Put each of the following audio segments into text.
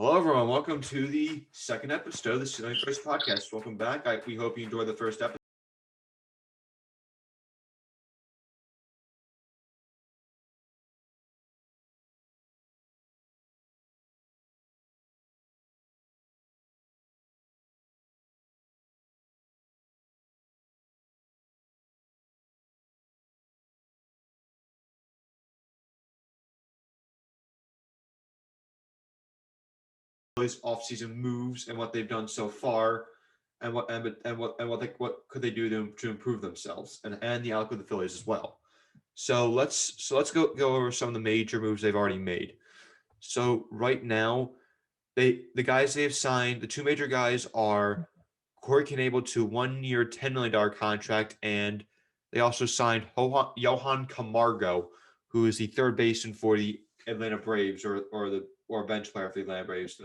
Hello, everyone. Welcome to the second episode of the Stealing First podcast. Welcome back. We hope you enjoyed the first episode. Offseason moves and what they've done so far, and what could they do to improve themselves, and the outlook of the Phillies as well. So let's go over some of the major moves they've already made. So right now, the guys they've signed, the two major guys are Corey Knebel to 1 year, $10 million contract, and they also signed Johan Camargo, who is the third baseman for the Atlanta Braves, or bench player for the Atlanta Braves,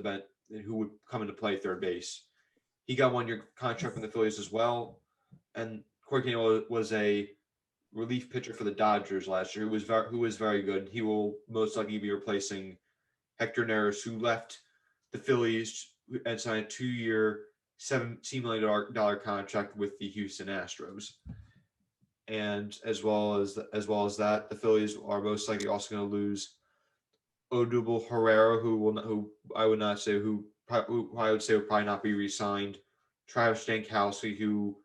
who would come into play third base. He got 1 year contract from the Phillies as well, and Corey Knebel was a relief pitcher for the Dodgers last year, who was very good. He will most likely be replacing Hector Neris, who left the Phillies and signed a 2 year, $17 million contract with the Houston Astros. And as well as that, the Phillies are most likely also going to lose Odubel Herrera, who I would say would probably not be re-signed. Travis Stankowski, who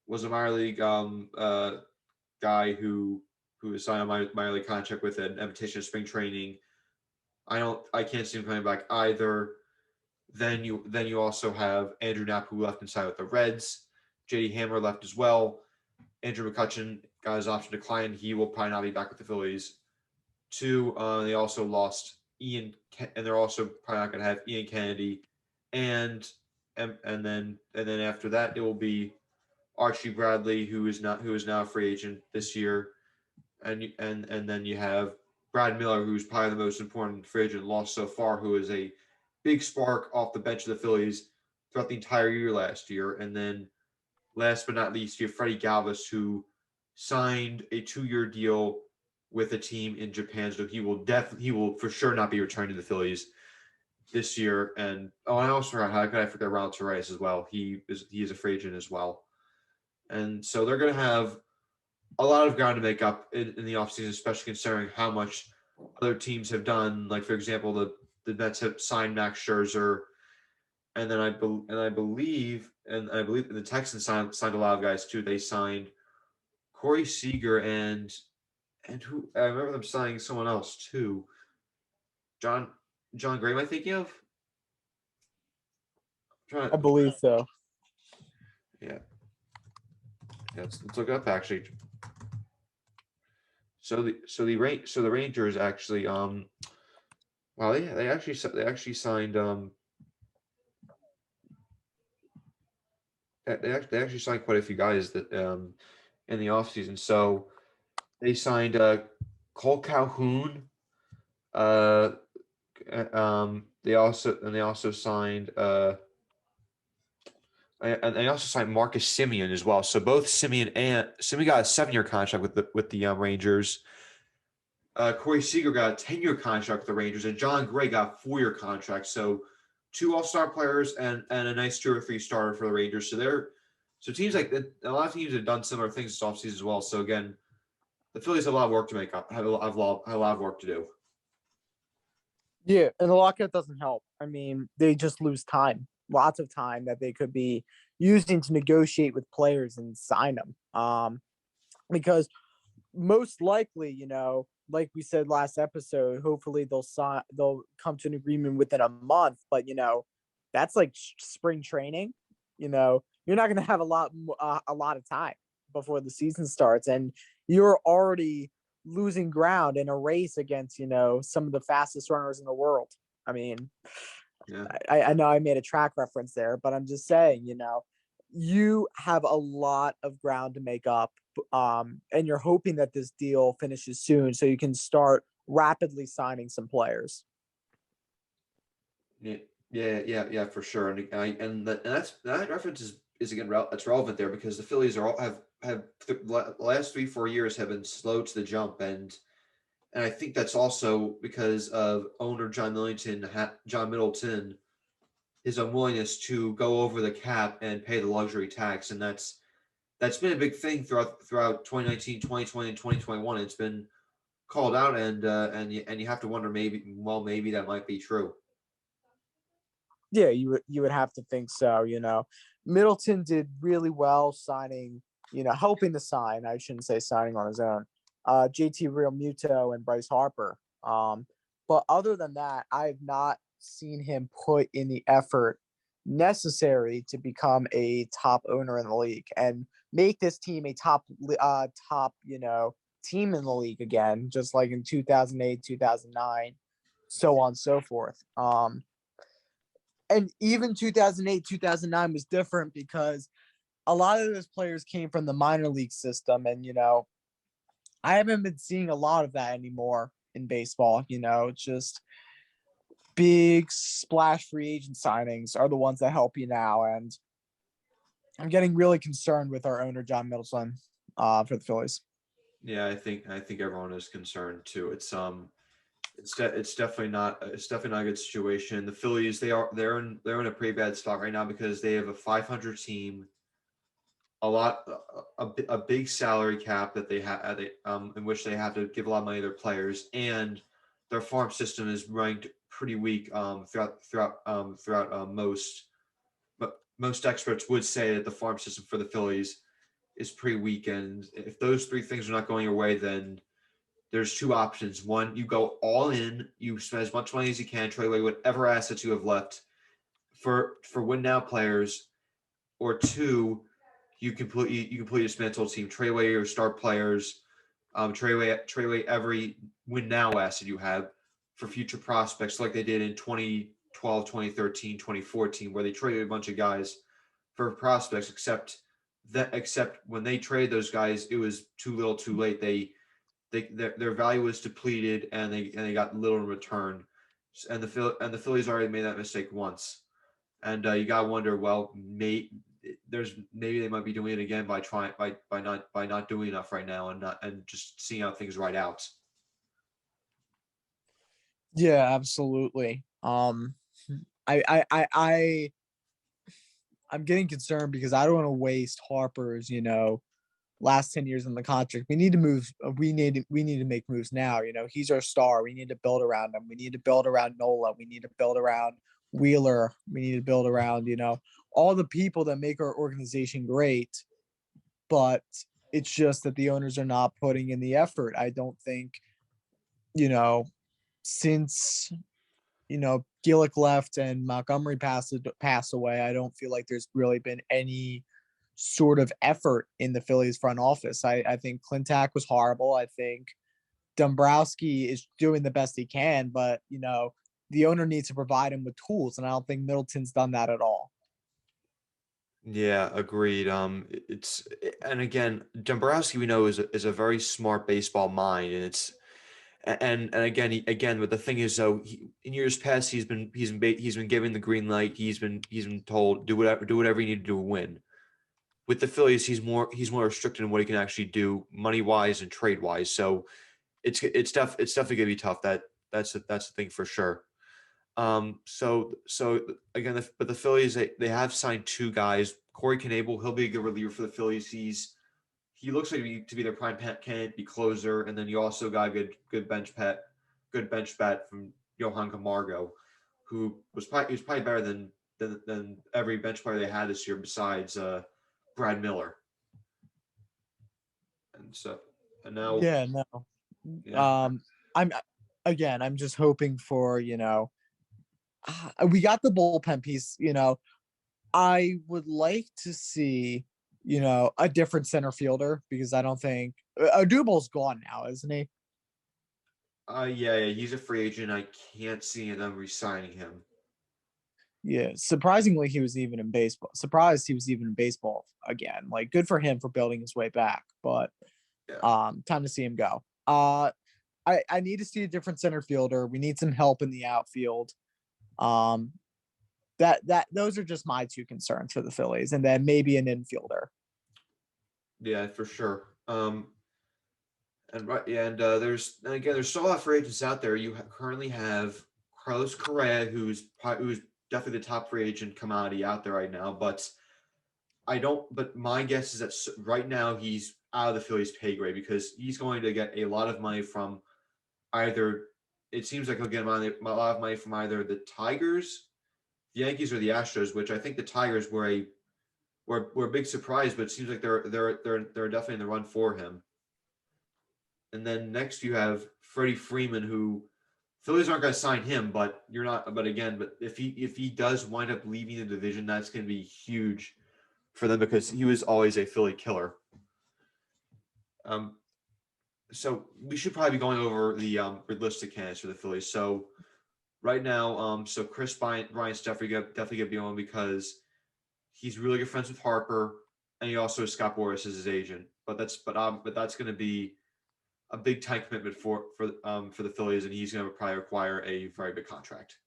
was a minor league guy who was signed on my minor league contract with an invitation to spring training. I can't see him coming back either. Then you also have Andrew Knapp, who left and signed with the Reds. JD Hammer left as well. Andrew McCutchen got his option declined. He will probably not be back with the Phillies. They also lost Ian, and they're also probably not going to have Ian Kennedy, and then after that it will be Archie Bradley, who is now a free agent this year, and then you have Brad Miller, who's probably the most important free agent lost so far, who is a big spark off the bench of the Phillies throughout the entire year last year, and then last but not least, you have Freddie Galvis, who signed a 2-year deal with a team in Japan, so he will for sure not be returning to the Phillies this year. And I also forgot, how could I forget Ronald Torres as well? He is a free agent as well, and so they're going to have a lot of ground to make up in the offseason, especially considering how much other teams have done. Like, for example, the Mets have signed Max Scherzer, and then I believe the Texans signed a lot of guys too. They signed Corey Seager and who I remember them signing someone else too. John Gray, am I thinking of? I believe so. Yeah. Let's look it up actually. So the Rangers actually they actually signed they actually signed quite a few guys that in the offseason. So they signed Cole Calhoun. They also signed and they also signed Marcus Semien as well. So both Semien got a 7-year contract with the Rangers. Corey Seager got a 10-year contract with the Rangers, and John Gray got a 4-year contract. So 2 All-Star players and a nice 2 or 3 starter for the Rangers. So teams like that, a lot of teams have done similar things this offseason as well. So again, the Phillies have a lot of work to make up. Have a lot of work to do. Yeah, and the lockout doesn't help. I mean, they just lose time, lots of time that they could be using to negotiate with players and sign them. Because most likely, like we said last episode, hopefully they'll come to an agreement within a month. But that's like spring training. You're not going to have a lot of time before the season starts, and you're already losing ground in a race against some of the fastest runners in the world. I mean, Yeah. I know I made a track reference there, but I'm just saying, you have a lot of ground to make up, and you're hoping that this deal finishes soon so you can start rapidly signing some players. Yeah, for sure. That reference is again that's relevant there, because the Phillies have the last 3-4 years have been slow to the jump, and and I think that's also because of owner John Middleton, his unwillingness to go over the cap and pay the luxury tax, and that's been a big thing throughout 2019, 2020, and 2021. It's been called out, and you have to wonder maybe that might be true. Yeah, you would have to think so. Middleton did really well signing, helping to sign. I shouldn't say signing on his own. JT Real Muto and Bryce Harper. But other than that, I have not seen him put in the effort necessary to become a top owner in the league and make this team a top team in the league again, just like in 2008, 2009, so on and so forth. And even 2008, 2009 was different because a lot of those players came from the minor league system. And, I haven't been seeing a lot of that anymore in baseball. It's just big splash free agent signings are the ones that help you now. And I'm getting really concerned with our owner, John Middleton, for the Phillies. Yeah, I think everyone is concerned too. It's definitely not a good situation. The Phillies they're in a pretty bad spot right now because they have a 500 team, a big salary cap that they have in which they have to give a lot of money to their players, and their farm system is ranked pretty weak throughout most, but most experts would say that the farm system for the Phillies is pretty weak, and if those three things are not going your way, then there's two options. One, you go all in, you spend as much money as you can, trade away whatever assets you have left for win now players, or two, you completely dismantle the team, trade away your star players, trade away every win now asset you have for future prospects, like they did in 2012, 2013, 2014, where they traded a bunch of guys for prospects, except when they traded those guys, it was too little, too late. Their value was depleted, and they got little in return. And the Phillies already made that mistake once, and you gotta wonder. Well, maybe they might be doing it again by not doing enough right now, and just seeing how things ride out. Yeah, absolutely. I, I, I, I, I'm getting concerned because I don't want to waste Harper's, last 10 years in the contract. We need to move. We need to make moves now. He's our star. We need to build around him. We need to build around Nola. We need to build around Wheeler. We need to build around, all the people that make our organization great. But it's just that the owners are not putting in the effort. I don't think, you know, since Gillick left and Montgomery passed away, I don't feel like there's really been any sort of effort in the Phillies front office. I think Clintack was horrible. I think Dombrowski is doing the best he can, but the owner needs to provide him with tools, and I don't think Middleton's done that at all. Yeah, agreed. And again, Dombrowski we know is a very smart baseball mind, and again, but the thing is though, in years past he's been given the green light. He's been told do whatever you need to do to win. With the Phillies, he's more restricted in what he can actually do money wise and trade wise. So it's definitely gonna be tough. That's the thing for sure. So again, but the Phillies they have signed two guys. Corey Knebel, he'll be a good reliever for the Phillies. He looks like to be their prime candidate, be closer, and then you also got a good bench bat from Johan Camargo, who was probably better than every bench player they had this year besides Brad Miller. And so and now Yeah, no. yeah. I'm just hoping for we got the bullpen piece. I would like to see a different center fielder because I don't think Odubel's gone now, isn't he? Yeah, he's a free agent. I can't see them re-signing him. Yeah, surprisingly, he was even in baseball. Surprised he was even in baseball again. Like, good for him for building his way back, but Yeah. time to see him go. I need to see a different center fielder. We need some help in the outfield. Um, those are just my two concerns for the Phillies, and then maybe an infielder. Yeah, for sure. And right, yeah, and again, there's still a lot of free agents out there. Currently have Carlos Correa, who's definitely the top free agent commodity out there right now. But I don't. But my guess is that right now he's out of the Phillies' pay grade because he's going to get a lot of money from either. It seems like he'll get a lot of money from either the Tigers, the Yankees, or the Astros. Which I think the Tigers were a big surprise, but it seems like they're definitely in the run for him. And then next you have Freddie Freeman, who Phillies aren't going to sign him, but you're not. But again, but if he does wind up leaving the division, that's going to be huge for them because he was always a Philly killer. Um, so we should probably be going over the realistic candidates for the Phillies. So right now, so Chris Bryant's definitely gonna be on because he's really good friends with Harper, and he also has Scott Boras as his agent. But that's going to be a big time commitment for the Phillies, and he's going to probably require a very big contract.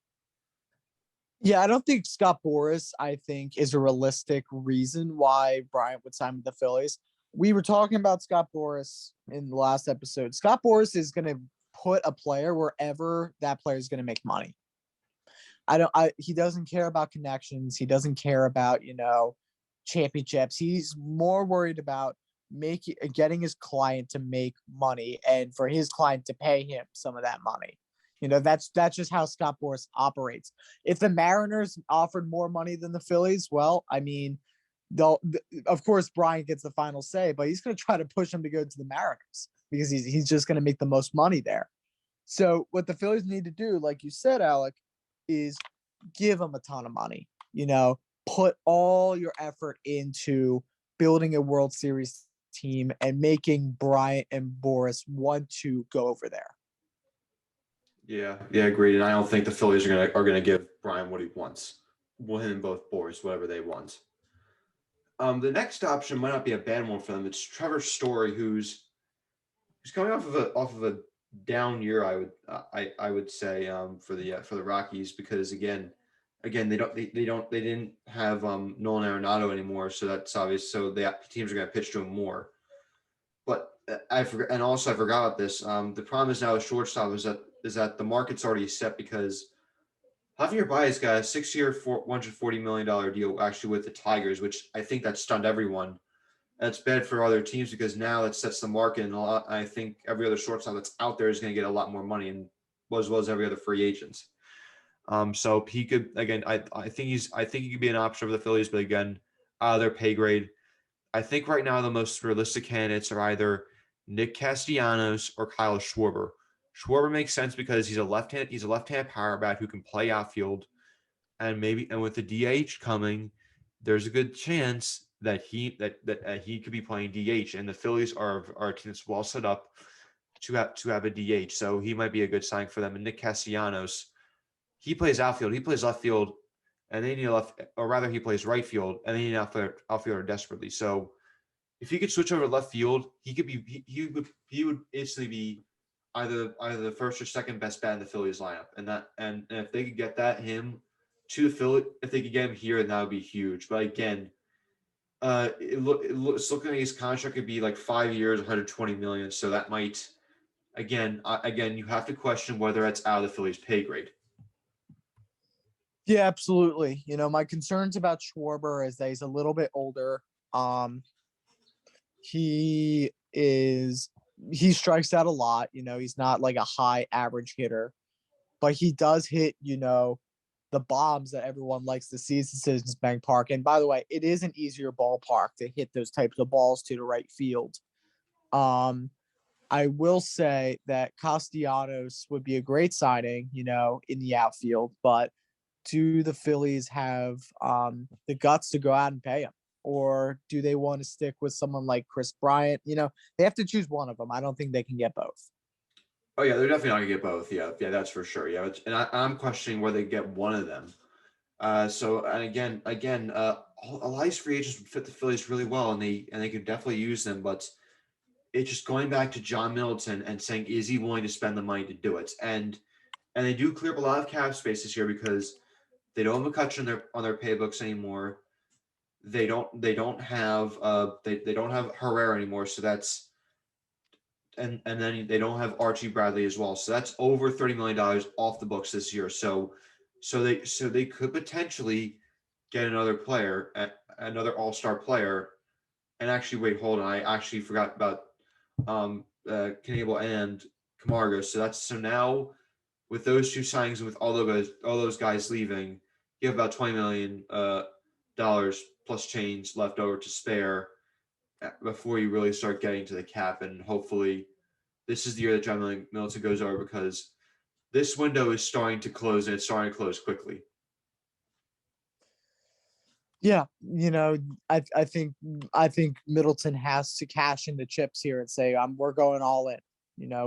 Yeah, I don't think Scott Boras, I think, is a realistic reason why Bryant would sign with the Phillies. We were talking about Scott Boras in the last episode. Scott Boras is going to put a player wherever that player is going to make money. He doesn't care about connections. He doesn't care about, championships. He's more worried about getting his client to make money and for his client to pay him some of that money. That's just how Scott Boras operates. If the Mariners offered more money than the Phillies, well, I mean, of course Brian gets the final say, but he's going to try to push him to go to the Mariners because he's just going to make the most money there. So what the Phillies need to do, like you said, Alec, is give him a ton of money. Put all your effort into building a World Series team and making Bryant and Boras want to go over there. Yeah, agreed. And I don't think the Phillies are gonna give Brian what he wants. Well, him and both boards, whatever they want. The next option might not be a bad one for them. It's Trevor Story, who's coming off of a down year. I would say for the Rockies because again they didn't have Nolan Arenado anymore, so that's obvious. So the teams are going to pitch to him more. But I forgot, and also I forgot about this. The problem is now with shortstop is that the market's already set because Javier Baez got a 6-year, $140 million deal actually with the Tigers, which I think that stunned everyone. That's bad for other teams because now it sets the market, and I think every other shortstop that's out there is going to get a lot more money, and as well as every other free agent. So he could again. I think he could be an option for the Phillies, but again, their pay grade. I think right now the most realistic candidates are either Nick Castellanos or Kyle Schwarber. Schwarber makes sense because he's a left-handed power bat who can play outfield, and with the DH coming, there's a good chance that he could be playing DH, and the Phillies are a team that's well set up to have a DH, so he might be a good sign for them. And Nick Castellanos, he plays outfield, he plays left field, and they need a left, or rather, he plays right field, and they need an outfielder desperately. So if he could switch over to left field, he would instantly be either the first or second best bat in the Phillies lineup, and if they could get him to the Philly, if they could get him here, then that would be huge. But again, it's looking like his contract could be like 5 years, 120 million. So that might again you have to question whether it's out of the Phillies' pay grade. Yeah, absolutely. My concerns about Schwarber is that he's a little bit older. Um, he he strikes out a lot. He's not like a high average hitter, but he does hit, the bombs that everyone likes to see at Citizens Bank Park. And by the way, it is an easier ballpark to hit those types of balls to the right field. Um, I will say that Castellanos would be a great signing, in the outfield, but do the Phillies have the guts to go out and pay him? Or do they want to stick with someone like Chris Bryant? They have to choose one of them. I don't think they can get both. Oh yeah, they're definitely not gonna get both. Yeah, that's for sure. Yeah, and I'm questioning whether they get one of them. So and again, a lot of these free agents would fit the Phillies really well, and they could definitely use them. But it's just going back to John Middleton and saying, is he willing to spend the money to do it? And they do clear up a lot of cap space this year because they don't have McCutcheon on their paybooks anymore. They don't have Herrera anymore. So and then they don't have Archie Bradley as well. So that's over $30 million off the books this year. So they could potentially get another player, another All Star player. And actually, wait, hold on. I actually forgot about Knable and Camargo. So now with those two signings and with all those guys leaving, you have about $20 million plus change left over to spare before you really start getting to the cap. And hopefully, this is the year that John Middleton goes over because this window is starting to close and it's starting to close quickly. Yeah, I think Middleton has to cash in the chips here and say, we're going all in.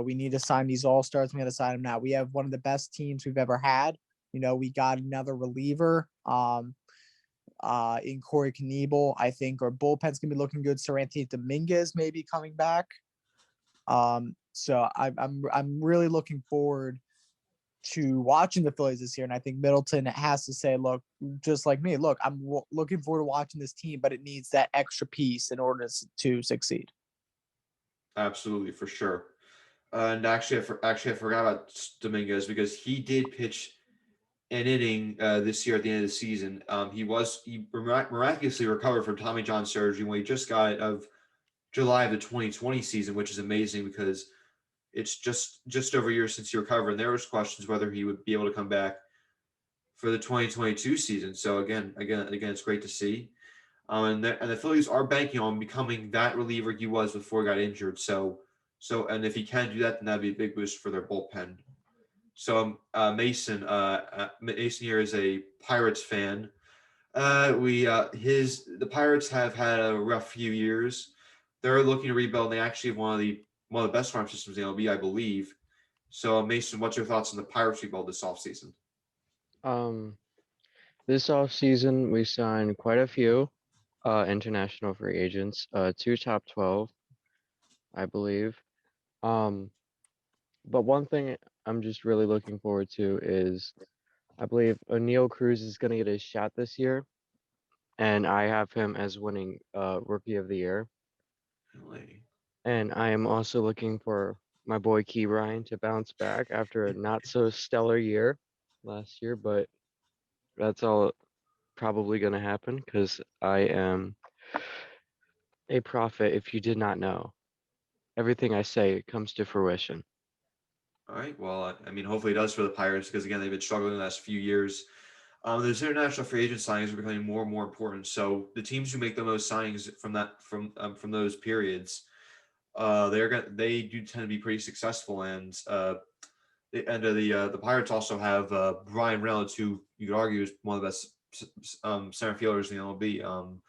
We need to sign these all stars. We got to sign them now. We have one of the best teams we've ever had. We got another reliever. In Corey Knebel, I think our bullpen's gonna be looking good. Sir Anthony Dominguez may be coming back. So I'm really looking forward to watching the Phillies this year, and I think Middleton has to say, look, just like me, look, I'm looking forward to watching this team, but it needs that extra piece in order to succeed. Absolutely, for sure. And I forgot about Dominguez because he did pitch an inning this year at the end of the season. He miraculously recovered from Tommy John surgery when he just got it of July of the 2020 season, which is amazing because it's just over a year since he recovered, and there was questions whether he would be able to come back for the 2022 season. So again, it's great to see. And the Phillies are banking on becoming that reliever he was before he got injured. And if he can do that, then that'd be a big boost for their bullpen. So Mason here is a Pirates fan. The Pirates have had a rough few years. They're looking to rebuild. They actually have one of the best farm systems in the MLB, I believe. So Mason, what's your thoughts on the Pirates rebuild this offseason? Um, this off season we signed quite a few international free agents, two top 12, I believe. Um, but one thing I'm just really looking forward to is I believe O'Neal Cruz is going to get his shot this year, and I have him as winning Rookie of the Year. Really? And I am also looking for my boy Key Ryan to bounce back after a not so stellar year last year, but that's all probably going to happen because I am a prophet if you did not know. Everything I say comes to fruition. All right. Well, I mean, hopefully it does for the Pirates because again they've been struggling the last few years. Those international free agent signings are becoming more and more important. So the teams who make the most signings from those periods, they do tend to be pretty successful. And the Pirates also have Brian Reynolds, who you could argue is one of the best center fielders in the MLB.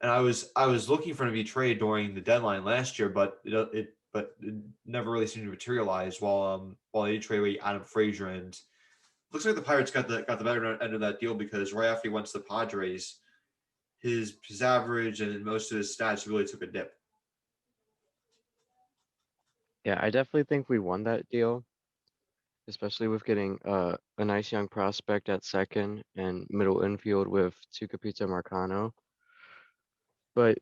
And I was looking for him to be traded during the deadline last year, but it never really seemed to materialize. While they trade away Adam Frazier, and looks like the Pirates got the better end of that deal because right after he went to the Padres, his average and most of his stats really took a dip. Yeah, I definitely think we won that deal, especially with getting a nice young prospect at second and middle infield with Tucapita Marcano. But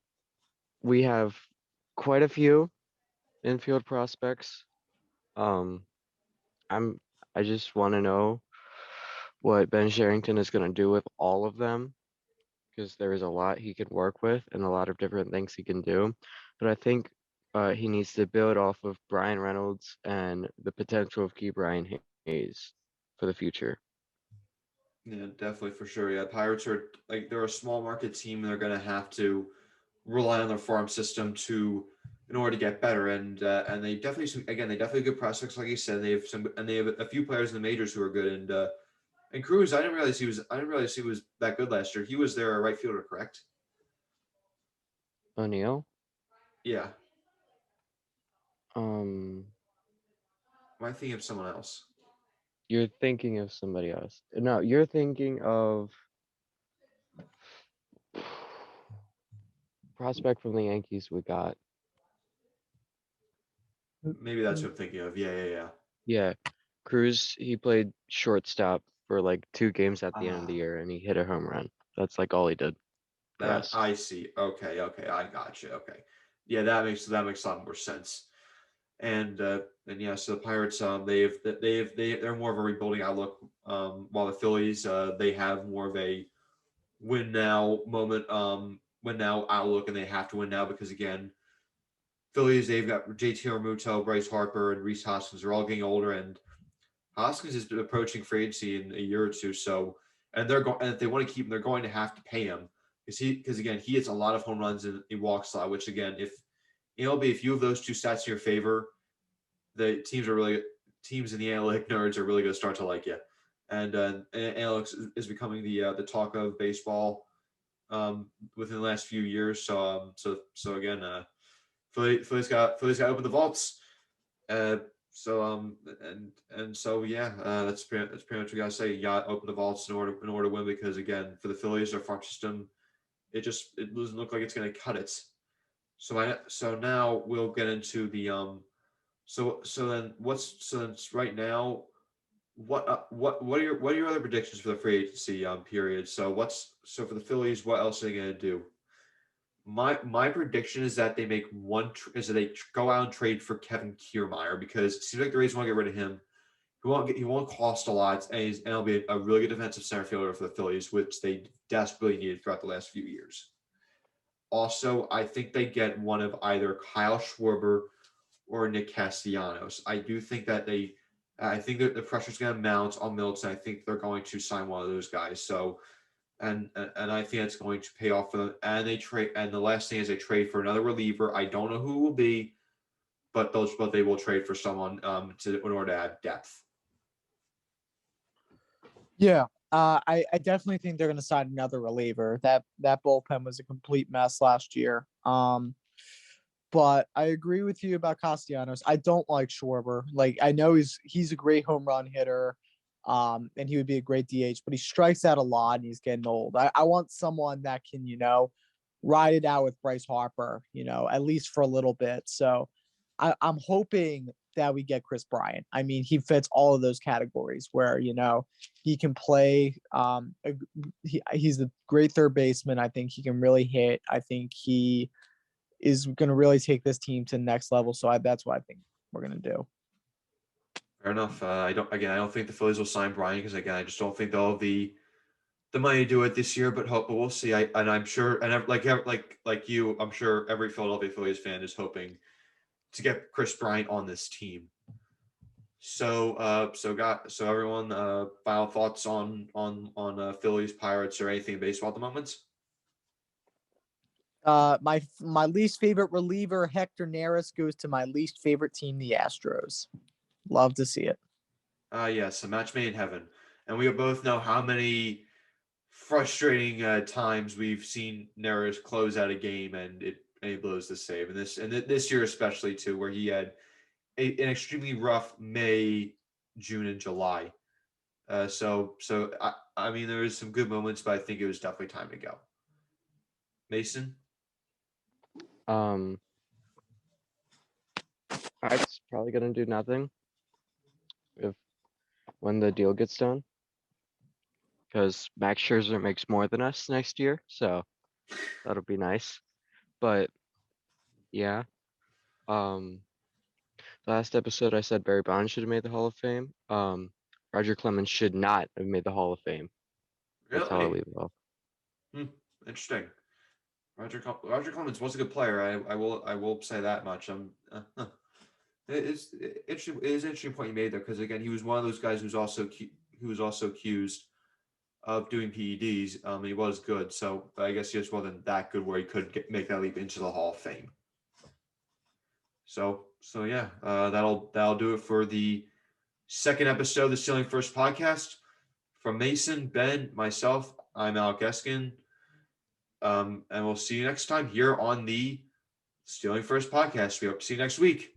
we have quite a few infield prospects. Um, I'm I just want to know what Ben Sherrington is going to do with all of them because there is a lot he can work with and a lot of different things he can do. But I think he needs to build off of Brian Reynolds and the potential of Key Brian Hayes for the future. Yeah, definitely for sure. Yeah, Pirates are they're a small market team and they're going to have to rely on their farm system to in order to get better. And they definitely good prospects like you said. They have a few players in the majors who are good. And Cruz, I didn't realize he was that good last year. He was their right fielder, correct? O'Neal, Yeah. um, Am I thinking of someone else? you're thinking of somebody else. No, you're thinking of prospect from the Yankees we got. Maybe that's what I'm thinking of. Yeah. Yeah, Cruz, he played shortstop for like 2 games at the end of the Ah, year and he hit a home run. That's like all he did for that us. I see. Okay, I got you. Okay, yeah, that makes a lot more sense. And yeah, so the Pirates they're more of a rebuilding outlook, while the Phillies they have more of a win now moment, win now outlook, and they have to win now because again, Phillies they've got JT Realmuto, Bryce Harper, and Reese Hoskins are all getting older, and Hoskins is approaching free agency in a year or two. So, and they're going, and if they want to keep him, they're going to have to pay him because again, he hits a lot of home runs and he walks a lot. Which again, if MLB, if you have those two stats in your favor, the teams in the analytic nerds are really going to start to like you. And analytics is becoming the talk of baseball within the last few years. So again, Phillies got to open the vaults. Uh, so yeah, that's pretty much what we gotta say. You got to open the vaults in order to win because again, for the Phillies, their farm system, it doesn't look like it's gonna cut it. So now we'll get into the so then right now what are your other predictions for the free agency period? So for the Phillies, what else are they gonna do? My prediction is that they make is that they go out and trade for Kevin Kiermaier because it seems like the Rays want to get rid of him. He won't cost a lot, and he'll be a really good defensive center fielder for the Phillies, which they desperately needed throughout the last few years. Also, I think they get one of either Kyle Schwarber or Nick Castellanos. I think that the pressure's going to mount on Middleton. I think they're going to sign one of those guys. So, and I think it's going to pay off for them. And the last thing is they trade for another reliever. I don't know who it will be, but they will trade for someone in order to add depth. Yeah, I definitely think they're going to sign another reliever. That bullpen was a complete mess last year. But I agree with you about Castellanos. I don't like Schwarber. Like I know he's a great home run hitter, and he would be a great DH, but he strikes out a lot and he's getting old. I want someone that can ride it out with Bryce Harper, at least for a little bit. So I'm hoping that we get Chris Bryant. I mean, he fits all of those categories where, he can play. He's a great third baseman. I think he can really hit. I think he is going to really take this team to the next level. So that's what I think we're going to do. Fair enough. I don't think the Phillies will sign Bryant because again, I just don't think they'll have the money to do it this year. But we'll see. I'm sure, and like you, I'm sure every Philadelphia Phillies fan is hoping to get Chris Bryant on this team. So everyone, final thoughts on Phillies, Pirates, or anything in baseball at the moment? My least favorite reliever, Hector Neris, goes to my least favorite team, the Astros. Love to see it. Yes, a match made in heaven, and we both know how many frustrating times we've seen Neris close out a game and he blows the save, and this year especially too, where he had an extremely rough May, June, and July. So I mean there was some good moments, but I think it was definitely time to go. Mason. It's probably gonna do nothing when the deal gets done, because Max Scherzer makes more than us next year, so that'll be nice. But yeah, last episode I said Barry Bonds should have made the Hall of Fame. Roger Clemens should not have made the Hall of Fame. That's how I leave it off. Interesting. Roger Clemens was a good player. I will say that much. It is interesting. It is an interesting point you made there because again, he was one of those guys who was also accused of doing PEDs. He was good, so I guess he just wasn't that good where he could make that leap into the Hall of Fame. So yeah, that'll do it for the second episode of the Stealing First podcast. From Mason, Ben, myself, I'm Alec Eskin. And we'll see you next time here on the Stealing First podcast. We hope to see you next week.